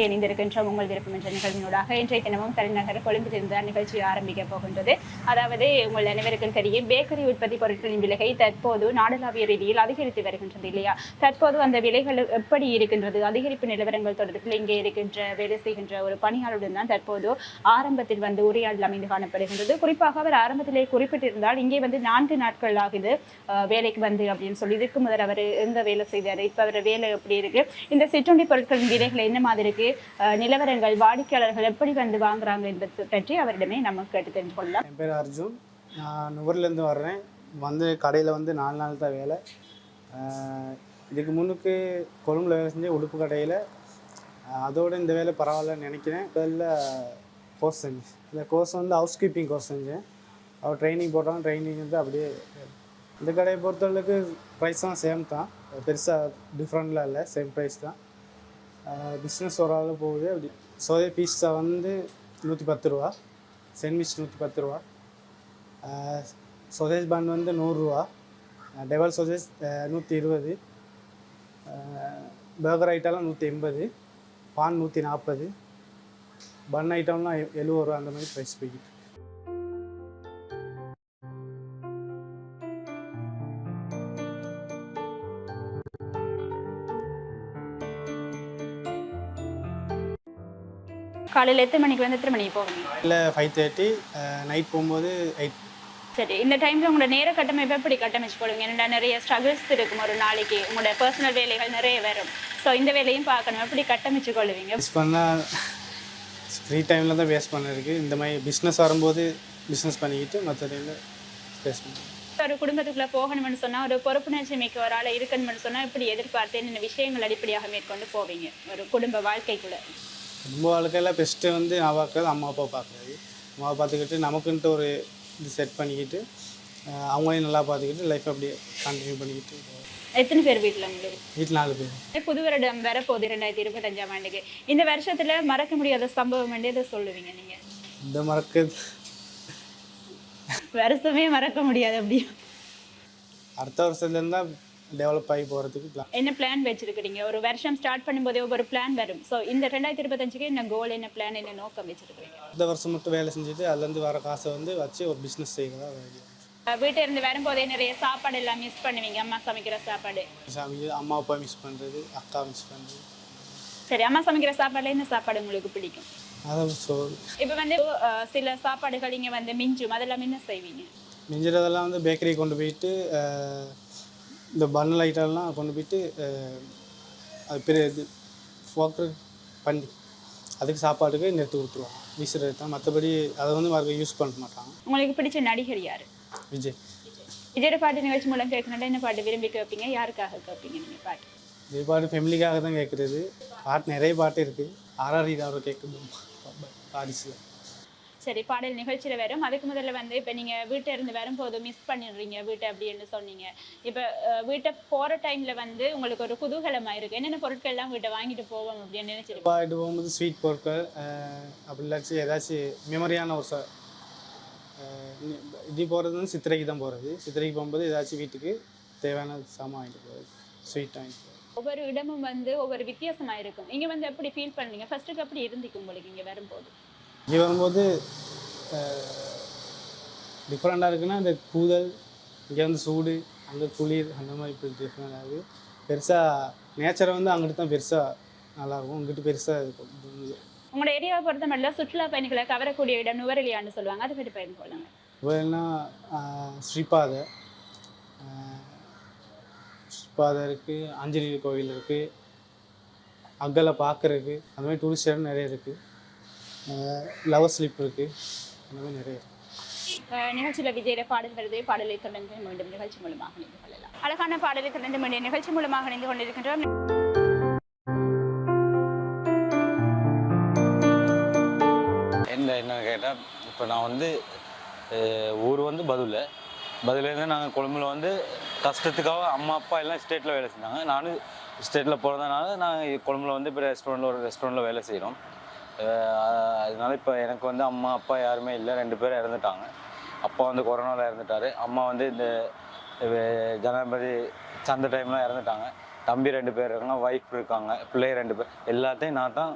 இணைந்திருக்கின்ற உங்கள் விருப்பம் என்ற நிகழ்வினூடாக இன்றைய தினமும் தலைநகர் கொழும்பிலிருந்து நிகழ்ச்சி ஆரம்பிக்க போகின்றது. அதாவது உங்கள் அனைவருக்கும் தெரியும், பேக்கரி உற்பத்தி பொருட்களின் விலை தற்போது நாடளாவிய ரீதியில் அதிகரித்து வருகின்றது இல்லையா? தற்போது அந்த விலைகள் எப்படி இருக்கின்றது, அதிகரிப்பு நிலவரங்கள் தொடர்பில் இங்கே இருக்கின்ற வேலை செய்கின்ற ஒரு பணியாளருடன் தான் தற்போது ஆரம்பத்தில் உரையாடல் அமைந்து காணப்படுகின்றது. குறிப்பாக அவர் ஆரம்பத்திலே குறிப்பிட்டிருந்தால் இங்கே 4 நாட்கள் ஆகுது வேலைக்கு அப்படின்னு சொல்லி. இதுக்கு முதல் அவர் எங்க வேலை செய்தார், இப்ப அவர் வேலை எப்படி இருக்கு, இந்த சிற்றுண்டி பொருட்களின் விலைகள் என்ன மாதிரி இருக்கு, நிலவரங்கள், வாடிக்கையாளர்கள் எப்படி வாங்குறாங்க என்பது பற்றி அவரிடமே நம்ம கேட்டு தெரிஞ்சு கொள்ளலாம். என் பேர் அர்ஜுன், நான் நுவர்லேருந்து வர்றேன். கடையில் 4 நாள் தான் வேலை. இதுக்கு முன்னுக்கு கொழும்புல வேலை செஞ்ச உடுப்பு கடையில், அதோடு இந்த வேலை பரவாயில்லன்னு நினைக்கிறேன். முதல்ல கோர்ஸ் செஞ்சேன். இந்த கோர்ஸ் ஹவுஸ் கீப்பிங் கோர்ஸ் செஞ்சேன். அவர் ட்ரைனிங் போட்டாங்க. ட்ரைனிங் அப்படியே இந்த கடையை பொறுத்தளவுக்கு ப்ரைஸ்லாம் சேம் தான், பெருசாக டிஃப்ரெண்ட்லாம் இல்லை, சேம் ப்ரைஸ் தான். பிஸ்னஸ் ஓரளவு போகுது. அப்படி சோதே பீஸா 110 ரூபா, சென்ட்விச் 110 ரூபா, சோதேஜ் பன் 100 ரூபா, டெவல் சோதேஜ் 120, பர்கர் ஐட்டம்லாம் 180, பான் 140, பன் ஐட்டம்லாம் 70 ரூபா, அந்த மாதிரி ப்ரைஸ் போய்கிட்டு. காலையில் எத்தனை மணிக்கு எத்தனை மணிக்கு போகணும்? இல்லை 5:30, நைட் போகும்போது 8. சரி, இந்த டைமில் உங்களோட நேர கட்டமைப்பை எப்படி கட்டமைச்சு போடுவீங்க? என்னடா நிறைய ஸ்ட்ரகிள்ஸ் இருக்கும் ஒரு நாளைக்கு, உங்களோட பர்சனல் வேலைகள் நிறைய வரும். ஸோ இந்த வேலையும் பார்க்கணும், எப்படி கட்டமைச்சு கொள்ளுவீங்க? மிஸ் பண்ணால் ஃப்ரீ டைமில் தான் வேஸ்ட் பண்ணிருக்கு. இந்த மாதிரி பிஸ்னஸ் வரும்போது பிஸ்னஸ் பண்ணிக்கிட்டு மற்ற டைமில் வேஸ்ட் பண்ணுறேன். ஒரு குடும்பத்துக்குள்ளே போகணும்னு சொன்னால், ஒரு பொறுப்புணர்ச்சி மிக்க ஒரு ஆளை இருக்கணும்னு சொன்னால் இப்படி எதிர்பார்த்து என்ன விஷயங்கள் அடிப்படையாக மேற்கொண்டு போவீங்க ஒரு குடும்ப வாழ்க்கைக்குள்ள? குடும்ப வாழ்க்கையில் பெஸ்ட்டு நான் பார்க்குறது அம்மா அப்பா பார்க்குறது. அம்மாவை பார்த்துக்கிட்டு நமக்குன்ட்டு ஒரு இது செட் பண்ணிக்கிட்டு அவங்களையும் நல்லா பார்த்துக்கிட்டு லைஃப் அப்படியே கண்டினியூ பண்ணிக்கிட்டு. எத்தனை பேர் வீட்டில் உங்களுக்கு? வீட்டில் 4 பேர். புது வருடம் வரப்போகுது 2025ஆம் ஆண்டுக்கு. இந்த வருஷத்தில் மறக்க முடியாத சம்பவம் எதை சொல்லுவீங்க நீங்கள்? இந்த மறக்க வருஷமே மறக்க முடியாது. அப்படி அடுத்த வருஷத்துலேருந்து தான் டெவலப் ஆகி போகிறதுக்கு பிளான். என்ன பிளான் வச்சுருக்கிறீங்க? ஒரு வருஷம் ஸ்டார்ட் பண்ணும்போதே ஒரு பிளான் வரும். ஸோ இந்த 2025க்கு என்ன கோல், என்ன பிளான், என்ன நோக்கம் வச்சுருக்கிறீங்க? இந்த வருஷம் மட்டும் வேலை செஞ்சுட்டு அதுலேருந்து வர காசை வச்சு ஒரு பிஸ்னஸ் செய்கிறதா. வீட்டில் இருந்து வரும்போதே நிறைய சாப்பாடு எல்லாம் மிஸ் பண்ணுவீங்க, அம்மா சமைக்கிற சாப்பாடு? அம்மா அப்பா மிஸ் பண்ணுறது, அக்கா மிஸ் பண்ணுறது. சரி, அம்மா சமைக்கிற சாப்பாடுல என்ன சாப்பாடு உங்களுக்கு பிடிக்கும்? அதான் இப்போ சில சாப்பாடுகள் இங்கே மிஞ்சும், அதெல்லாம் என்ன செய்வீங்க? மிஞ்சுறதெல்லாம் பேக்கரி கொண்டு போயிட்டு இந்த பன்னல் ஐட்டம்லாம் கொண்டு போயிட்டு அது பெரிய இது ஃபோக்கர் பண்ணி அதுக்கு சாப்பாட்டுக்கு எடுத்து கொடுத்துருவோம், வீசுறது தான். மற்றபடி அதை மறுபடியும் யூஸ் பண்ண மாட்டாங்க. உங்களுக்கு பிடிச்ச நடிகர் யார்? விஜய். விஜயோட பாட்டு நிகழ்ச்சி மூலம் கேட்கணுன்னா என்ன பாட்டு விரும்பி கேட்பீங்க, யாருக்காக கேட்பீங்க நீங்கள் பாட்டு? விஜய் பாட்டு ஃபேமிலிக்காக தான் கேட்குறது. பாட்டு நிறைய பாட்டு இருக்குது. ஆர்ஆர் அவரை கேட்கணும் பாடிஸில். சரி, பாடல் நிகழ்ச்சியில் வரும். அதுக்கு முதல்ல இப்போ நீங்கள் வீட்டை இருந்து வரும்போது மிஸ் பண்ணிடுறீங்க வீட்டை அப்படின்னு சொன்னீங்க. இப்போ வீட்டை போகிற டைமில் உங்களுக்கு ஒரு குதூகலமாக இருக்குது, என்னென்ன பொருட்கள்லாம் வீட்டை வாங்கிட்டு போவோம் அப்படின்னு நினச்சிட்டு வாங்கிட்டு போகும்போது ஸ்வீட் பொருட்கள், அப்படி இல்லாச்சும் ஏதாச்சும் மெமரியான ஒரு இப்படி போகிறது சித்திரைக்கு தான் போகிறது. சித்திரைக்கு போகும்போது ஏதாச்சும் வீட்டுக்கு தேவையான சாமான் வாங்கிட்டு போகிறது, ஸ்வீட் வாங்கிட்டு போகிறது. ஒவ்வொரு இடமும் ஒவ்வொரு வித்தியாசமாக இருக்கும். இங்கே எப்படி ஃபீல் பண்ணுவீங்க? ஃபர்ஸ்ட்டுக்கு எப்படி இருந்துக்கும் உங்களுக்கு இங்கே வரும்போது? இங்கே வரும்போது டிஃப்ரெண்ட்டாக இருக்குன்னா இந்த கூதல், இங்கே சூடு, அங்கே குளிர், அந்த மாதிரி இப்படி டிஃப்ரெண்ட் ஆகுது. பெருசாக நேச்சரை அங்கிட்டு தான் பெருசாக நல்லாயிருக்கும், இங்கிட்டு பெருசாக இருக்கும். உங்களோட ஏரியாவை பொறுத்த மட்டும் சுற்றுலா பயணிகளை கவரக்கூடிய இடம் நுவரெலியான்னு சொல்லுவாங்க, அதை பற்றி பயன் கொள்ளுங்க. நுவரெலினா ஸ்ரீபாதை இருக்குது, ஆஞ்சநேய கோவில் இருக்குது, அங்கெல்லாம் பார்க்குறதுக்கு அந்த மாதிரி டூரிஸ்ட் இடம் நிறைய இருக்குது. லவர் ஸ்லிப் இருக்குது, அந்த மாதிரி நிறைய இருக்குது. நிகழ்ச்சியில் விஜயோட பாடல் வருது. பாடலை தொடர்ந்து மீண்டும் நிகழ்ச்சி மூலமாக இணைந்து கொள்ளலாம். அழகான பாடலை தொடர்ந்து மீண்டும் நிகழ்ச்சி மூலமாக இணைந்து கொண்டிருக்கின்றோம். என்ன கேட்டால், இப்போ நான் ஊர் பதிலேருந்து நாங்கள் கொழும்புல கஷ்டத்துக்காக அம்மா அப்பா எல்லாம் ஸ்டேட்டில் வேலை செஞ்சாங்க. நானும் ஸ்டேட்டில் போகிறதுனால நாங்கள் கொழும்புல இப்போ ஒரு ரெஸ்டாரண்ட்டில் வேலை செய்கிறோம். அதனால இப்போ எனக்கு வந்து அம்மா அப்பா யாருமே இல்லை, 2 பேரும் இறந்துட்டாங்க. அப்பா வந்து கொரோனாவில் இறந்துட்டார். அம்மா வந்து இந்த ஜனவரி சந்த டைம்லாம் இறந்துட்டாங்க. தம்பி 2 பேர் இருக்காங்க, ஒய்ஃப் இருக்காங்க, பிள்ளைய 2 பேர். எல்லாத்தையும் நான் தான்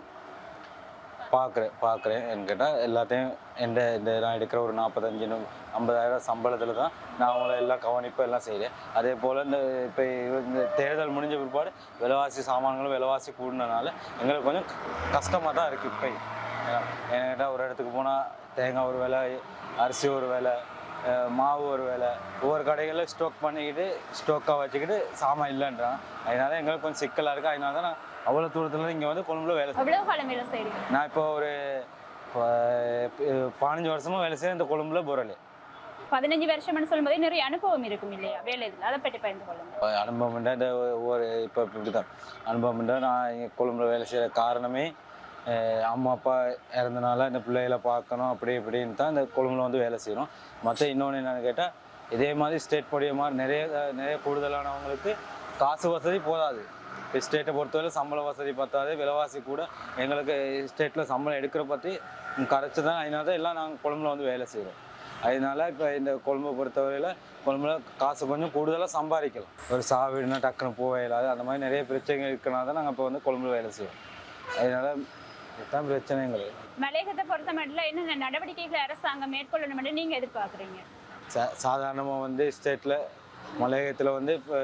பார்க்குறேன் கேட்டால் எல்லாத்தையும் இந்த நான் எடுக்கிற ஒரு 45,000-50,000 சம்பளத்தில் தான் நான் அவங்கள எல்லாம் கவனிப்பு எல்லாம் செய்கிறேன். அதே போல் இப்போ இந்த தேர்தல் முடிஞ்ச பிற்பாடு விலைவாசி சாமான்களும் விலைவாசி கூடினனால எங்களுக்கு கொஞ்சம் கஷ்டமாக தான் இருக்குது. இப்போ என்கிட்ட ஒரு இடத்துக்கு போனால் தேங்காய் ஒரு விலை, அரிசி ஒரு விலை, மாவு ஒரு விலை, ஒவ்வொரு கடைகளில் ஸ்டோக்காக வச்சுக்கிட்டு சாமான் இல்லைன்றான். அதனால எங்களுக்கு கொஞ்சம் சிக்கலாக இருக்குது. அதனால தான் நான் அவ்வளோ தூரத்தில் இங்கே வந்து கொழும்புல வேலை செய்கிறேன். நான் இப்போ ஒரு 15 வருஷமாக வேலை செய்கிறேன் இந்த கொழும்புல பொருள். 15 வருஷம்னு சொல்லும்போது நிறைய அனுபவம் இருக்கும் இல்லையா வேலை இதில், அதை பற்றி பகிர்ந்து கொள்ளுங்க. அனுபவம்டா இந்த ஒரு இப்போ இப்படி தான் அனுபவம்டா. நான் இங்கே கொழும்புல வேலை செய்கிற காரணமே அம்மா அப்பா இறந்தனால இந்த பிள்ளைகளை பார்க்கணும் அப்படி இப்படின்னு தான் இந்த கொழும்புல வந்து வேலை செய்யணும். மற்ற இன்னொன்று என்னென்னு கேட்டால் இதே மாதிரி ஸ்டேட் படிய மாதிரி நிறைய கூடுதலானவங்களுக்கு காசு வசதி போதாது. இப்போ ஸ்டேட்டை பொறுத்தவரை சம்பள வசதி பத்தாது, விலைவாசி கூட. எங்களுக்கு ஸ்டேட்டில் சம்பளம் எடுக்கிற பற்றி கரைச்சி தான். அதனால தான் எல்லாம் நாங்கள் கொழும்புல வந்து வேலை செய்கிறோம். அதனால இப்போ இந்த கொழும்பை பொறுத்தவரையில் கொழும்புல காசு கொஞ்சம் கூடுதலாக சம்பாதிக்கலாம். ஒரு சாவிடுனா டக்குன்னு போக இயலாது. அந்த மாதிரி நிறைய பிரச்சனைகள் இருக்கிறனால தான் நாங்கள் இப்போ வந்து கொழும்புல வேலை செய்வோம். அதனால இதுதான் பிரச்சனைகள். மலையகத்தை பொறுத்த மட்டும் என்னென்ன நடவடிக்கைகளை அரசாங்கம் மேற்கொள்ளணும் என்று நீங்கள் எதிர்பார்க்குறீங்க? சாதாரணமாக வந்து ஸ்டேட்டில் மலையகத்தில் வந்து இப்போ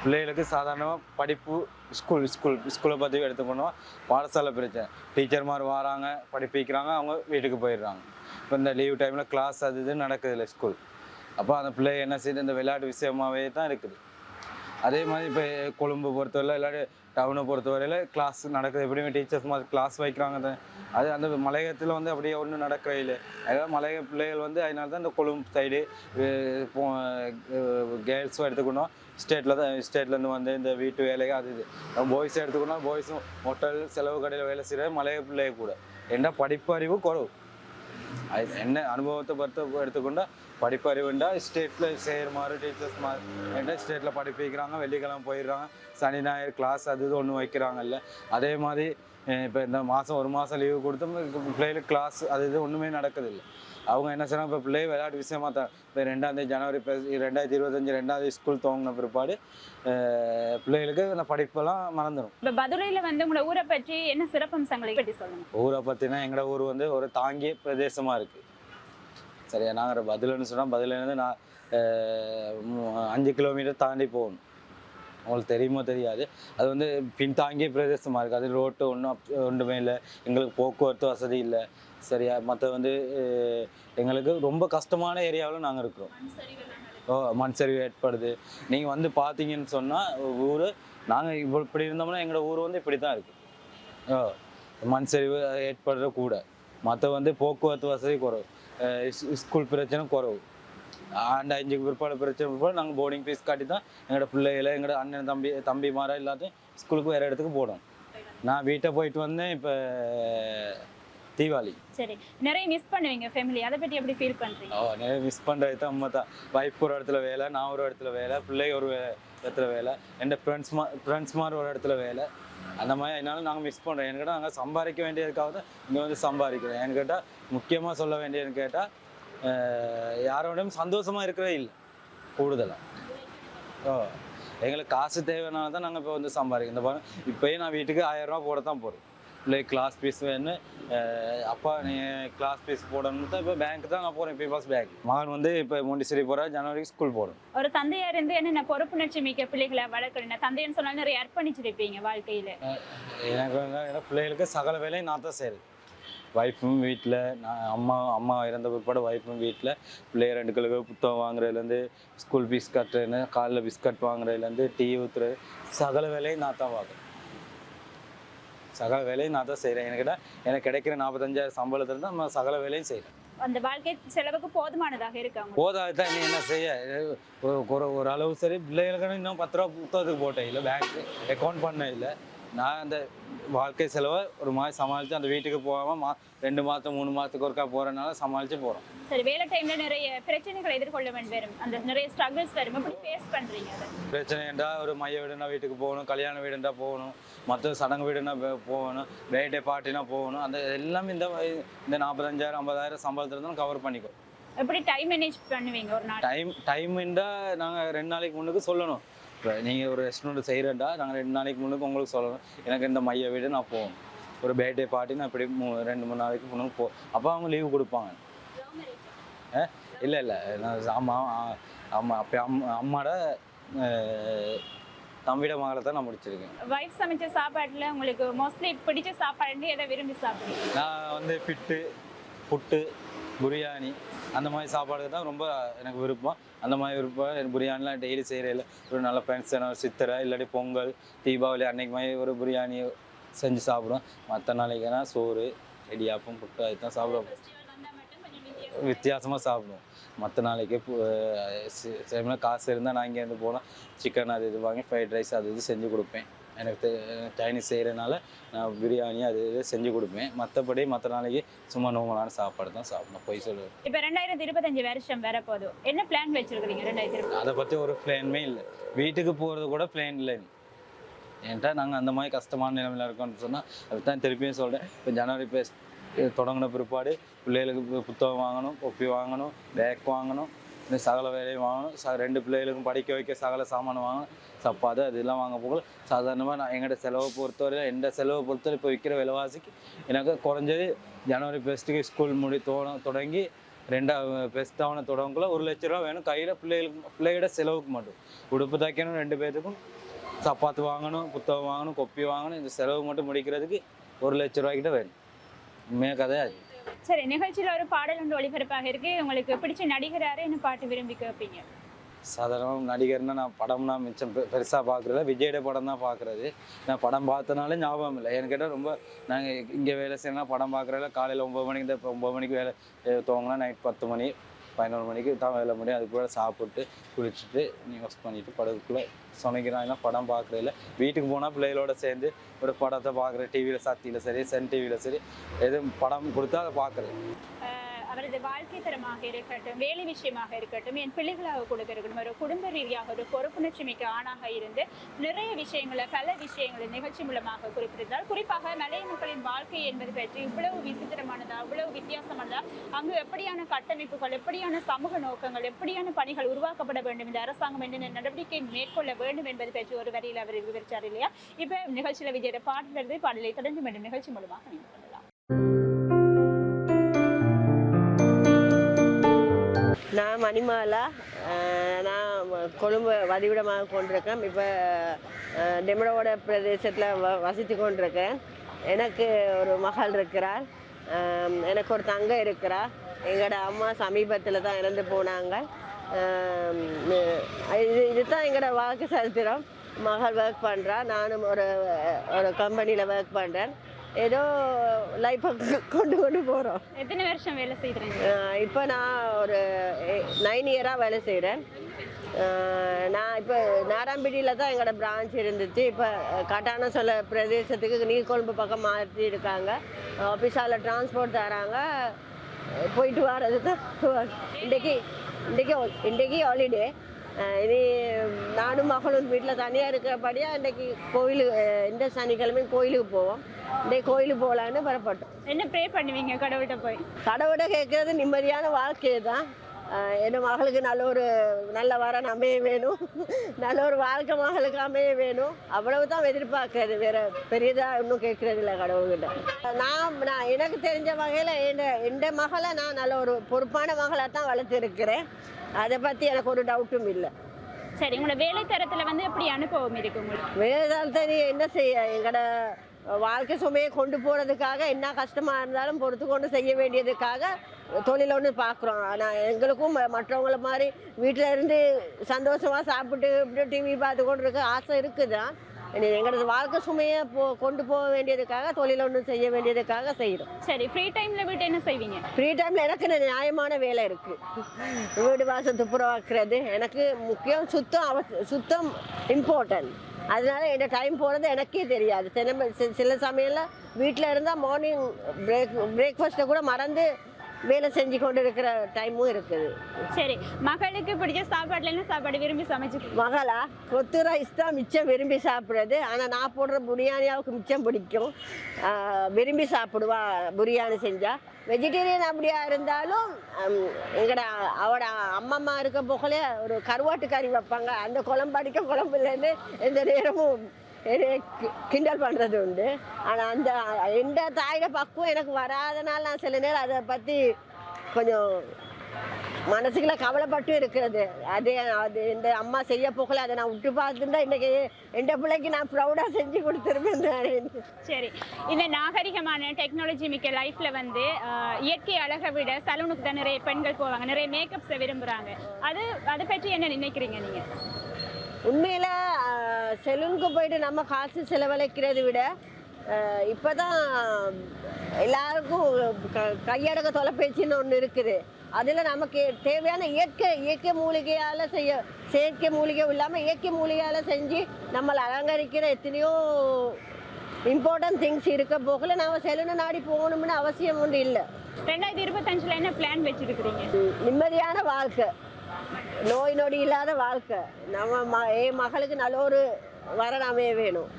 பிள்ளைகளுக்கு சாதாரணமாக படிப்பு ஸ்கூலை பற்றி எடுத்துக்கணும். பாடசாலை பிரச்சனை, டீச்சர் மாதிரி வராங்க, படிப்பிக்கிறாங்க, அவங்க வீட்டுக்கு போயிடுறாங்க. இப்போ இந்த லீவ் டைமில் கிளாஸ் அது இது நடக்குது இல்லை ஸ்கூல். அப்போ அந்த பிள்ளை என்ன செய்யுது, இந்த விளையாட்டு விஷயமாகவே தான் இருக்குது. அதே மாதிரி இப்போ கொழும்பு பொறுத்தவரையில் இல்லாட்டி டவுனை பொறுத்தவரையில் கிளாஸ் நடக்குது. எப்படியுமே டீச்சர்ஸ் மாதிரி கிளாஸ் வைக்கிறாங்க தான். அது அந்த மலையகத்தில் வந்து அப்படியே ஒன்றும் நடக்கிறே இல்லை. அதாவது மலையக பிள்ளைகள் வந்து அதனால தான் இந்த கொழும்பு சைடு கேர்ள்ஸும் எடுத்துக்கணும். ஸ்டேட்லேருந்து வந்து இந்த வீட்டு வேலைகள் அது இது. பாய்ஸும் எடுத்துக்கணும். பாய்ஸும் ஹோட்டல் செலவு கடையில் வேலை செய்கிற மலையக பிள்ளைய கூட என்ன படிப்பறிவு குறவு. அது என்ன அனுபவத்தை பொறுத்த எடுத்துக்கொண்டா படிப்பறிவுண்டா ஸ்டேட்டில் செய்கிற மாதிரி டீச்சர்ஸ் மாதிரி என்ன ஸ்டேட்டில் படிப்பிக்கிறாங்க, வெள்ளிக்கிழமை போயிடுறாங்க, சனி ஞாயிறு கிளாஸ் அது இது ஒன்று வைக்கிறாங்கல்ல. அதே மாதிரி இப்போ இந்த மாதம் ஒரு மாதம் லீவு கொடுத்து பிள்ளைகளுக்கு கிளாஸ் அது இது ஒன்றுமே நடக்குதில்லை. அவங்க என்ன செய்யறாங்க, இப்போ பிள்ளை விளையாட்டு விஷயமா தான். இப்போ 2ஆம் தேதி ஜனவரி 2025 2ஆம் தேதி ஸ்கூல் துவங்கின பிற்பாடு பிள்ளைகளுக்கு அந்த படிப்பெல்லாம் மறந்துடும். இப்போ பதுளையில் வந்து உங்களோட ஊரை பற்றி என்ன சிறப்பம்சங்களை பற்றி சொல்லுங்கள். ஊரை பற்றினா எங்களோட ஊர் வந்து ஒரு தாங்கிய பிரதேசமாக இருக்குது. சரியா, நாங்கள் பதிலுன்னு சொன்னால் பதிலேருந்து நான் 5 கிலோமீட்டர் தாண்டி போகணும். உங்களுக்கு தெரியுமோ தெரியாது. அது வந்து பின்தாங்கிய பிரதேசமாக இருக்குது. அது ரோட்டு ஒன்றுமே இல்லை, எங்களுக்கு போக்குவரத்து வசதி இல்லை. சரியா, மற்ற வந்து எங்களுக்கு ரொம்ப கஷ்டமான ஏரியாவில் நாங்கள் இருக்கிறோம். மண் சரிவு ஏற்படுது. நீங்கள் வந்து பார்த்தீங்கன்னு சொன்னால் ஊர் நாங்கள் இப்படி இருந்தோம்னா எங்களோட ஊர் வந்து இப்படி தான் இருக்குது. மண் சரிவு ஏற்படுற கூட. மற்ற வந்து போக்குவரத்து வசதி குறவு, ஸ்கூல் பிரச்சனை குறவு, ஆண்டு 5 பிற்பாடு பிரச்சனை பிற்பாடு நாங்கள் போர்டிங் ஃபீஸ் காட்டி தான் எங்களோட பிள்ளைகளை எங்களோட அண்ணன் தம்பி மாற எல்லாத்தையும் ஸ்கூலுக்கு வேறு இடத்துக்கு போடணும். நான் வீட்டை போயிட்டு வந்தேன் இப்போ தீபாவளி. சரி, நிறைய மிஸ் பண்ணுவீங்க ஃபேமிலி, அதை பற்றி எப்படி ஃபீல் பண்ணுறீங்க? நிறைய மிஸ் பண்ணுறது தான் அம்மா தான். வைஃப் ஒரு இடத்துல வேலை, நான் ஒரு இடத்துல வேலை, பிள்ளை ஒரு இடத்துல வேலை, என் ஃப்ரெண்ட்ஸ் மாதிரி ஒரு இடத்துல வேலை. அந்த மாதிரி அதனால நாங்கள் மிஸ் பண்ணுறோம். என்கிட்ட நாங்கள் சம்பாதிக்க வேண்டியதுக்காக தான் இங்கே வந்து சம்பாதிக்கிறோம். என்கிட்ட முக்கியமாக சொல்ல வேண்டியதுன்னு கேட்டால் யாரோடையும் சந்தோஷமாக இருக்கிறதே இல்லை கூடுதலாக. எங்களுக்கு காசு தேவைனால தான் நாங்கள் இப்போ வந்து சம்பாதிக்கிறோம். இந்த பாருங்க, இப்போயே நான் வீட்டுக்கு 1000 ரூபா போட தான் போகிறேன். இல்லை கிளாஸ் ஃபீஸ் வேணும், அப்பா நீ கிளாஸ் ஃபீஸ் போடணும்னு தான் இப்போ பேங்க் தான் நான் போகிறேன். பீபாஸ் பேங்க். மகன் வந்து இப்போ மொண்டிசரி போகிறா, ஜனவரிக்கு ஸ்கூல் போடும். ஒரு தந்தையாக இருந்து என்னென்ன பொறுப்புணர்ச்சி மிக்க பிள்ளைகளை வளர்க்குறேன். தந்தைன்னு சொன்னால் நிறைய அர்ப்பணிச்சிருப்பீங்க வாழ்க்கையில். எனக்கு வந்து பிள்ளைகளுக்கு சகல வேலையும் நான் தான் செய்கிறேன். ஒய்ஃபும் வீட்டில், நான் அம்மா இறந்த பிற்பாடு ஒய்ஃபும் வீட்டில் பிள்ளைய 2 கிலோ புத்தகம் வாங்குறதுலேருந்து ஸ்கூல் ஃபீஸ் கட்டுறேன்னு, காலையில் பிஸ்கட் வாங்குறதுலேருந்து டீ ஊற்றுறது சகல வேலையும் நான் தான் வாங்குறேன். சகல வேலையும் நான் தான் செய்கிறேன். எனக்கு கிடைக்கிற 45,000 சம்பளத்துலேருந்து நம்ம சகல வேலையும் செய்கிறேன். அந்த வாழ்க்கை செலவுக்கு போதுமானதாக இருக்காங்க. போதாது தான், நீ என்ன செய்ய ஒரு அளவு சரி. பிள்ளைகளுக்கு இன்னும் 10 ரூபா புத்தகத்துக்கு போட்டேன் இல்லை, பேங்க் அக்கௌண்ட் பண்ண இல்லை. நான் அந்த வாழ்க்கை செலவை ஒரு மாதிரி சமாளித்து அந்த வீட்டுக்கு போகாமல் 2 மாதம் 3 மாதத்துக்கு ஒருக்கா போகிறனால சமாளித்து போகிறோம். சரி, வேலை டைம்ல நிறைய பிரச்சனைகளை எதிர்கொள்ள வேண்டி வரும், அந்த நிறைய ஸ்ட்ரகிள்ஸ் வரும், எப்படி ஃபேஸ் பண்றீங்க அதை? பிரச்சனைண்டா ஒரு மைய வீடுனா வீட்டுக்கு போகணும், கல்யாண வீடுண்டா போகணும், மற்ற சடங்கு வீடுனா போகணும், பர்த்டே பார்ட்டினா போகணும். அந்த எல்லாமே இந்த 45,000 50,000 சம்பளத்துல தான் கவர் பண்ணிக்கும். எப்படி டைம் மேனேஜ் பண்ணுவீங்க ஒரு நாள்? டைம்ண்டா நாங்கள் 2 நாளைக்கு முன்னுக்கு சொல்லணும். இப்போ நீங்கள் ஒரு ரெஸ்டாரண்ட் செய்கிறேன்டா நாங்கள் 2 நாளைக்கு முன்னுக்கு உங்களுக்கு சொல்லணும், எனக்கு இந்த மைய வீடு நான் போகணும், ஒரு பர்த்டே பார்ட்டி நான் இப்படி 2-3 நாளைக்கு முன்னுக்கு அப்போ அவங்க லீவு கொடுப்பாங்க. இல்லை நான் அப்போ அம்மாவோட தம்பியோட மகளை தான் நான் முடிச்சிருக்கேன். வைஃப் சமைச்ச சாப்பாட்டில் உங்களுக்கு மோஸ்ட்லி பிடிச்ச சாப்பாடு எதை விரும்பி சாப்பிடுவீங்க? நான் புட்டு, பிரியாணி அந்த மாதிரி சாப்பாடு தான் ரொம்ப எனக்கு விருப்பம். அந்த மாதிரி விருப்பம் பிரியாணிலாம் டெய்லி செய்கிறதில்ல. ஒரு நல்ல ஃபங்க்ஷன், சித்திரை இல்லாட்டி பொங்கல், தீபாவளி அன்னைக்கு மாதிரி ஒரு பிரியாணி செஞ்சு சாப்பிடுவோம். மற்ற நாளைக்குனா சோறு, இடியாப்பம், புட்டு அதுதான் சாப்பிடுவோம். வித்தியாசமாக சாப்பிடுவோம். மற்ற நாளைக்கு காசு இருந்தால் நான் இங்கேருந்து போனால் சிக்கன் அது இது வாங்கி ஃப்ரைட் ரைஸ் அது இது செஞ்சு கொடுப்பேன். எனக்கு சைனீஸ் செய்கிறனால நான் பிரியாணி அது இது செஞ்சு கொடுப்பேன். மற்றபடி மற்ற நாளைக்கு சும்மா நார்மலான சாப்பாடு தான் சாப்பிடணும். போய் சொல்லுவேன். இப்போ 2025 வருஷம் வேற போதும், என்ன பிளான் வச்சுருக்கிறீங்க 2025? அதை பற்றி ஒரு பிளானுமே இல்லை. வீட்டுக்கு போகிறது கூட பிளான் இல்லை. ஏன்ட்டா நாங்கள் அந்த மாதிரி கஷ்டமான நிலைமையில் இருக்கோம்னு சொன்னால் அதுதான் திருப்பியும் சொல்கிறேன். இப்போ ஜனவரி தொடங்கின பிற்பாடு பிள்ளைகளுக்கு புத்தகம் வாங்கணும், கொப்பி வாங்கணும், பேக் வாங்கணும், இந்த சகல வேலையும் வாங்கணும். 2 பிள்ளைகளுக்கும் படிக்க வைக்க சகல சாமான் வாங்கணும், சப்பாது அதெல்லாம் வாங்க போகல. சாதாரணமாக நான் எங்களோட செலவை பொறுத்தவரையில் எந்த செலவை பொறுத்தவரை இப்போ விற்கிற விலைவாசிக்கு எனக்கு குறைஞ்சது ஜனவரி ஃபெஸ்ட்டுக்கு ஸ்கூல் தொடங்கி 2 ஃபெஸ்ட்டான தொடங்கக்குள்ள 1 லட்ச ரூபா வேணும் கையில். பிள்ளையோட செலவுக்கு மட்டும் உடுப்பு தைக்கணும், 2 பேர்த்துக்கும் சப்பாத்து வாங்கணும், புத்தகம் வாங்கணும், கொப்பி வாங்கணும். இந்த செலவு மட்டும் முடிக்கிறதுக்கு 1 லட்ச ரூபாய்க்கிட்ட வேணும். உண்மையாக கதையாது. சரி, நிகழ்ச்சியில் ஒரு பாடல் ஒன்று ஒளிபரப்பாக இருக்கு, உங்களுக்கு பிடிச்ச நடிகராரு என்ன பாட்டு விரும்பி கேட்பீங்க? சாதாரணமாக நடிகர்னா நான் படம்னா மிச்சம் பெருசாக பார்க்குறதில்ல. விஜயோட படம் தான் பார்க்குறது. நான் படம் பார்த்தனாலே ஞாபகம் இல்லை. எனக்கு கேட்டால் ரொம்ப நாங்கள் இங்கே வேலை செய்யணும்னா படம் பார்க்குறதில்ல. காலையில் 9 மணிக்கு தான். இப்போ 9 மணிக்கு வேலை துவங்கினா நைட் 10 மணி 11 மணிக்கு தான் வேலை முடியும். அதுக்குள்ளே சாப்பிட்டு குளிச்சுட்டு யூஸ் பண்ணிவிட்டு படத்துக்குள்ளே சொன்னிக்கிறாங்கன்னா படம் பார்க்குறதில்ல. வீட்டுக்கு போனால் பிள்ளைகளோட சேர்ந்து ஒரு படத்தை பார்க்குறேன். டிவியில் சக்தியில் சரி, சன் டிவியில் சரி, எதுவும் படம் கொடுத்தா அதை பார்க்குறேன். அவரது வாழ்க்கை தரமாக இருக்கட்டும், வேலை விஷயமாக இருக்கட்டும், என் பிள்ளைகளாக கொடுக்க இருக்கட்டும், ஒரு குடும்ப ரீதியாக ஒரு பொறுப்புணர்ச்சி மிக்க ஆணாக இருந்து நிறைய விஷயங்களை பல விஷயங்களை நிகழ்ச்சி மூலமாக குறிப்பிட்டிருந்தால், குறிப்பாக மலைய மக்களின் வாழ்க்கை என்பது பற்றி இவ்வளவு விசித்திரமானதா, இவ்வளவு வித்தியாசமானதா, அங்கு எப்படியான கட்டமைப்புகள், எப்படியான சமூக நோக்கங்கள், எப்படியான பணிகள் உருவாக்கப்பட வேண்டும், இந்த அரசாங்கம் என்ன நடவடிக்கை மேற்கொள்ள வேண்டும் என்பது பற்றி ஒரு வரியில் அவர் விவரிச்சார் இல்லையா? இப்போ நிகழ்ச்சியில் விஜயோட பாடல் வருது. பாடலை தொடர்ந்து மீண்டும் நிகழ்ச்சி மூலமாக நீங்கள் கொள்ளலாம். நான் மணிமாலா. நான் கொழும்பு வதிவிடமாக கொண்டிருக்கேன். இப்போ டெமரோட பிரதேசத்தில் வசித்து கொண்டிருக்கேன். எனக்கு ஒரு மகள் இருக்கிறாள், எனக்கு ஒரு தங்கை இருக்கிறாள். எங்களோட அம்மா சமீபத்தில் தான் இறந்து போனாங்க. இதுதான் எங்களோட வாழ்க்கை சரித்திரம். மகள் ஒர்க் பண்ணுறா, நானும் ஒரு கம்பெனியில் ஒர்க் பண்ணுறேன். ஏதோ லைஃப்பை கொண்டு போகிறோம். எத்தனை வருஷம் வேலை செய்கிறீங்க? இப்போ நான் ஒரு 9 இயராக வேலை செய்கிறேன். நான் இப்போ நாராயணபேட்டையில் தான் எங்களோட பிரான்ச் இருந்துச்சு. இப்போ கட்டான சொல்ல பிரதேசத்துக்கு நீர்கொழும்பு பக்கம் மாற்றி இருக்காங்க. ஆஃபீஸால் டிரான்ஸ்போர்ட் தராங்க, போயிட்டு வர்றது தான். இன்றைக்கி ஹாலிடே. இனி நானும் மகளும் வீட்டில் தனியாக இருக்கிறபடியாக இன்றைக்கி இந்த சனிக்கிழமையும் கோயிலுக்கு போவோம். இன்றைக்கி கோயிலுக்கு போகலான்னு புறப்பட்டோம். என்ன ப்ரே பண்ணுவீங்க கடவுள்கிட்ட போய்? கடவுள்கிட்ட கேட்குறது நிம்மதியான வாழ்க்கையை தான். என் மகளுக்கு நல்ல வரன் அமைய வேணும், நல்ல ஒரு வாழ்க்கை மகளுக்கு அமைய வேணும். அவ்வளவு தான் எதிர்பார்க்கறது, வேறு பெரியதாக இன்னும் கேட்குறது இல்லை கடவுள்கிட்ட. நான் எனக்கு தெரிஞ்ச வகையில் என் மகளை நான் நல்ல ஒரு பொறுப்பான மகளாக தான் வளர்த்துருக்கிறேன். அதை பற்றி எனக்கு ஒரு டவுட்டும் இல்லை. சரி, உங்களோட வேலை தரத்தில் எப்படி அனுபவம் இருக்கு உங்களுக்கு? வேலை தரத்தை என்ன செய்ய, எங்களோட வாழ்க்கை சுமையை கொண்டு போகிறதுக்காக என்ன கஷ்டமாக இருந்தாலும் பொறுத்து கொண்டு செய்ய வேண்டியதுக்காக தொழில் ஒன்று பார்க்குறோம். ஆனால் எங்களுக்கும் மற்றவங்கள மாதிரி வீட்டில் இருந்து சந்தோஷமாக சாப்பிட்டு இப்படி டிவி பார்த்து கொண்டு இருக்க ஆசை இருக்குது தான். எங்களோட வாழ்க்கை சுமையை கொண்டு போக வேண்டியதுக்காக தொழில் ஒன்று செய்ய வேண்டியதுக்காக செய்கிறோம். சரி, ஃப்ரீ டைமில் வீட்டு என்ன செய்வீங்க? ஃப்ரீ டைமில் எனக்கு நியாயமான வேலை இருக்குது. வீடு வாசல் துப்புரவாக்குறது எனக்கு முக்கியம். சுத்தம் இம்பார்ட்டன்ட். அதனால என்னோட டைம் போகிறது எனக்கே தெரியாது. சில சமயம்ல வீட்டில் இருந்தால் மார்னிங் பிரேக்ஃபாஸ்ட்டை கூட மறந்து வேலை செஞ்சு கொண்டு இருக்கிற டைமும் இருக்குது. சரி, மகளுக்கு பிடிச்ச சாப்பாடுல என்ன சாப்பாடு விரும்பி சமைச்சு? மகளா கொத்து ரைஸ் தான் மிச்சம் விரும்பி சாப்பிட்றது. ஆனால் நான் போடுற பிரியாணியாவுக்கு மிச்சம் பிடிக்கும். விரும்பி சாப்பிடுவா பிரியாணி செஞ்சால். வெஜிடேரியன் அப்படியா இருந்தாலும் அவட அம்மம்மா இருக்க போகலே ஒரு கருவாட்டு கறி வைப்பாங்க. அந்த குழம்பு அடிக்க குழம்பு இல்லைன்னு எந்த நேரமும் கிண்டல் பண்ணுறது உண்டு. ஆனால் அந்த எந்த தாயோட பக்குவம் எனக்கு வராதனால நான் சில நேரம் அதை பற்றி கொஞ்சம் மனசுக்குள்ள கவலைப்பட்டு இருக்கிறது. அது இந்த அம்மா செய்ய போகல அதை நான் விட்டு பார்த்துருந்தா இன்றைக்கி எந்த பிள்ளைக்கு நான் ப்ரௌடாக செஞ்சு கொடுத்துருப்பேன். சரி, இந்த நாகரிகமான டெக்னாலஜி மிக்க லைஃப்பில் வந்து இயற்கை அழகை விட சலூனுக்கு தான் நிறைய பெண்கள் போவாங்க, நிறைய மேக்கப்ஸை விரும்புகிறாங்க. அதை பற்றி என்ன நினைக்கிறீங்க நீங்கள்? உண்மையில் செலூனுக்கு போயிட்டு நம்ம காசு செலவழிக்கிறத விட இப்போ தான் எல்லாருக்கும் கையடக்க தொலைபேசின்னு ஒன்று இருக்குது. அதில் நமக்கு தேவையான இயற்கை மூலிகையால் செயற்கை மூலிகை இல்லாமல் இயற்கை மூலிகையால் செஞ்சு நம்மளை அலங்கரிக்கிற எத்தனையோ இம்பார்ட்டன்ட் திங்ஸ் இருக்க போகல நம்ம செலூனை நாடி போகணும்னு அவசியம் ஒன்று இல்லை. 2025 என்ன பிளான் வச்சுருக்கிறீங்க? நிம்மதியான வாழ்க்கை, நோய் நொடி இல்லாத வாழ்க்கை. நம்ம என் மகளுக்கு நல்ல ஒரு வரனாமே வேணும்.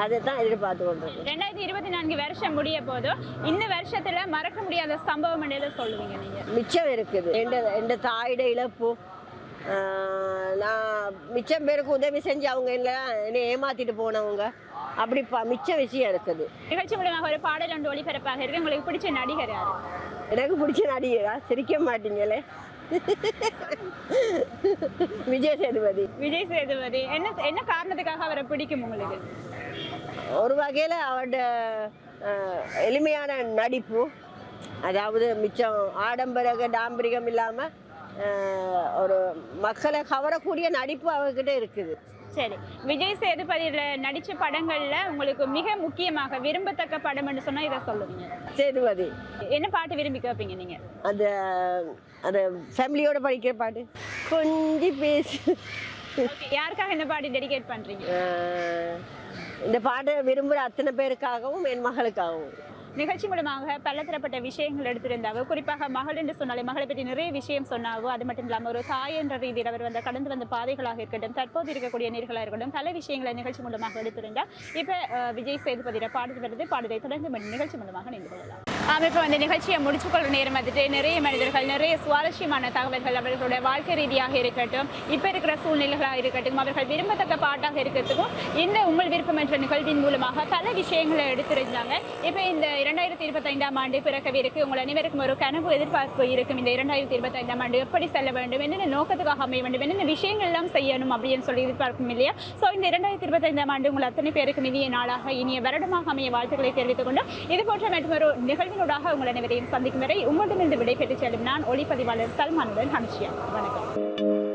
அதை தான் எதிர்பார்த்து கொண்டிருக்கோம். 2024 வருஷம் முடிய போதும் இந்த வருஷத்துல மறக்க முடியாத சம்பவம் என்ன சொல்லுவீங்க நீங்க? மிச்சம் இருக்குது. எந்த தாயோட இழப்பு. நான் மிச்சம் பேருக்கு உதவி செஞ்சு அவங்க என்னை ஏமாத்திட்டு போனவங்க, அப்படி மிச்ச விஷயம் இருக்குது. நிகழ்ச்சி மூலமாக ஒரு பாடல் ஒன்று ஒளிபரப்பாக இருக்கு. உங்களுக்கு பிடிச்ச நடிகர் யாரு? எனக்கு பிடிச்ச நடிகரா? சிரிக்க மாட்டீங்களே. விஜய் சேதுபதி. விஜய் சேதுபதி என்ன காரணத்துக்காக அவரை பிடிக்கும் உங்களுக்கு? ஒரு வகையில் அவரோட எளிமையான நடிப்பு, அதாவது மிச்சம் ஆடம்பரக டாம்பரிகம் இல்லாமல் ஒரு மக்களை கவரக்கூடிய நடிப்பு அவர்கிட்ட இருக்குது. சரி, விஜய் சேதுபதியில நடிச்ச படங்கள்ல உங்களுக்கு மிக முக்கியமாக விரும்பத்தக்க படம்னு சொன்னா இதை சொல்லுவீங்க? சேதுபதி. என்ன பாட்டு விரும்பி கேட்பீங்க நீங்க? அந்த ஃபேமிலியோட படிக்கிற பாட்டு கொஞ்சம் பேசு. யாருக்காக இந்த பாட்டு டெடிகேட் பண்றீங்க? இந்த பாட்டை விரும்புகிற அத்தனை பேருக்காகவும் என் மகளுக்காகவும். நிகழ்ச்சி மூலமாக பலதரப்பட்ட விஷயங்கள் எடுத்திருந்தாவோ, குறிப்பாக மகள் என்று சொன்னாலே மகளை பற்றி நிறைய விஷயம் சொன்னாவோ. அது மட்டும் இல்லாமல் ஒரு தாய் என்ற ரீதியில் அவர் கடந்து வந்த பாதைகளாக இருக்கட்டும், தற்போது இருக்கக்கூடிய நேர்களாக இருக்கட்டும், பல விஷயங்களை நிகழ்ச்சி மூலமாக எடுத்திருந்தார். இப்போ விஜய் சேதுபதியோட பாடல் வருது. பாடலை தொடர்ந்து நிகழ்ச்சி மூலமாக நின்று கொள்ளலாம். இப்போ அந்த நிகழ்ச்சியை முடிச்சுக்கொள்ள நேரம் வந்துட்டு நிறைய மனிதர்கள் நிறைய சுவாரஸ்யமான தகவல்கள் அவர்களுடைய வாழ்க்கை ரீதியாக இருக்கட்டும், இப்போ இருக்கிற சூழ்நிலைகளாக இருக்கட்டும், அவர்கள் விரும்பத்தக்க பாட்டாக இருக்கிறதுக்கும் இந்த உங்கள் விருப்பம் என்ற நிகழ்வின் மூலமாக பல விஷயங்களை எடுத்திருந்தாங்க. இப்போ இந்த 2025ஆம் ஆண்டு பிறக்கவிருக்கு. உங்கள் அனைவருக்கும் ஒரு கனவு எதிர்பார்ப்பு இருக்கும். இந்த 2025ஆம் ஆண்டு எப்படி செல்ல வேண்டும், என்னென்ன நோக்கத்துக்காக அமைய வேண்டும், என்னென்ன விஷயங்கள் எல்லாம் செய்யணும் அப்படின்னு சொல்லி எதிர்பார்க்கும் இல்லையா? ஸோ இந்த 2025ஆம் ஆண்டு உங்கள் அத்தனை பேருக்கும் இனிய நாளாக இனிய வருடமாக அமைய வாழ்த்துக்களை தெரிவித்துக் கொண்டு இது போன்ற மற்றொரு நிகழ்வினூடாக உங்கள் அனைவரையும் சந்திக்கும் வரை உங்களிடமிருந்து விடைபெற்று செல்லும் நான் ஒளிப்பதிவாளர் சல்மானுடன் ஹன்ஷியா. வணக்கம்.